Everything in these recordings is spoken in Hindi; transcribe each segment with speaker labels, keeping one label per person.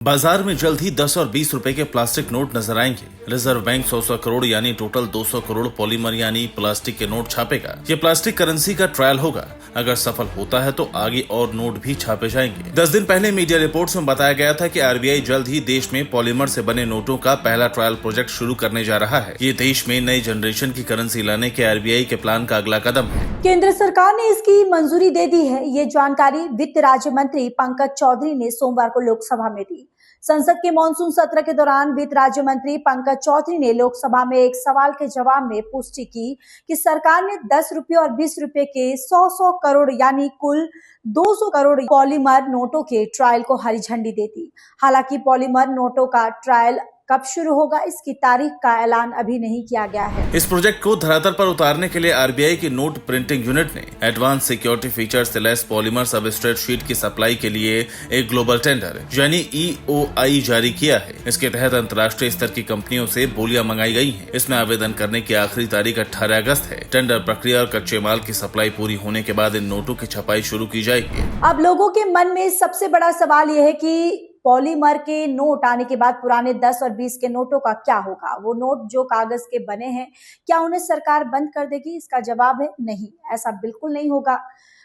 Speaker 1: बाजार में जल्द ही 10 और 20 रुपए के प्लास्टिक नोट नजर आएंगे। रिजर्व बैंक 100 करोड़ यानी टोटल 200 करोड़ पॉलीमर यानी प्लास्टिक के नोट छापेगा। ये प्लास्टिक करेंसी का ट्रायल होगा। अगर सफल होता है तो आगे और नोट भी छापे जाएंगे। 10 दिन पहले मीडिया रिपोर्ट्स में बताया गया था कि आरबीआई जल्द ही देश में पॉलीमर से बने नोटों का पहला ट्रायल प्रोजेक्ट शुरू करने जा रहा है। ये देश में नई जनरेशन की करेंसी लाने के आरबीआई के प्लान का अगला कदम है।
Speaker 2: केंद्र सरकार ने इसकी मंजूरी दे दी है। ये जानकारी वित्त राज्य मंत्री पंकज चौधरी ने सोमवार को लोकसभा में दी। संसद के मॉनसून सत्र के दौरान वित्त राज्य मंत्री पंकज चौधरी ने लोकसभा में एक सवाल के जवाब में पुष्टि की कि सरकार ने 10 रुपये और 20 रुपये के 100 करोड़ यानी कुल 200 करोड़ पॉलीमर नोटों के ट्रायल को हरी झंडी दे दी। हालांकि पॉलीमर नोटों का ट्रायल कब शुरू होगा इसकी तारीख का ऐलान अभी नहीं किया गया है।
Speaker 1: इस प्रोजेक्ट को धरातल पर उतारने के लिए आरबीआई की नोट प्रिंटिंग यूनिट ने एडवांस सिक्योरिटी फीचर से लैस पॉलीमर सबस्ट्रेट शीट की सप्लाई के लिए एक ग्लोबल टेंडर यानी EOI जारी किया है। इसके तहत अंतर्राष्ट्रीय स्तर की कंपनियों से बोलियां मंगाई गई हैं। इसमें आवेदन करने की आखिरी तारीख 18 अगस्त है। टेंडर प्रक्रिया और कच्चे माल की सप्लाई पूरी होने के बाद इन नोटों की छपाई शुरू की जाएगी।
Speaker 2: अब लोगों के मन में सबसे बड़ा सवाल यह है कि पॉलीमर के नोट आने के बाद पुराने 10 और 20 के नोटों का क्या होगा। वो नोट जो कागज के बने हैं, क्या उन्हें सरकार बंद कर देगी? इसका जवाब है नहीं, ऐसा बिल्कुल नहीं होगा।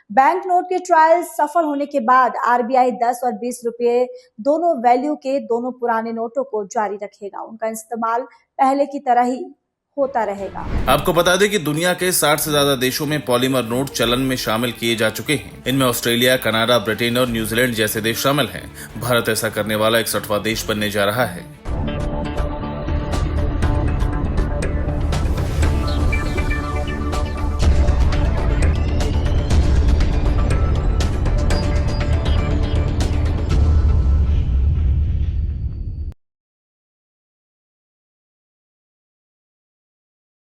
Speaker 2: बैंक नोट के ट्रायल सफल होने के बाद आरबीआई 10 और 20 रुपये दोनों वैल्यू के दोनों पुराने नोटों को जारी रखेगा। उनका इस्तेमाल पहले की तरह ही होता रहेगा।
Speaker 1: आपको बता दें कि दुनिया के 60 से ज्यादा देशों में पॉलीमर नोट चलन में शामिल किए जा चुके हैं। इनमें ऑस्ट्रेलिया, कनाडा, ब्रिटेन और न्यूजीलैंड जैसे देश शामिल हैं। भारत ऐसा करने वाला 61वां देश बनने जा रहा है।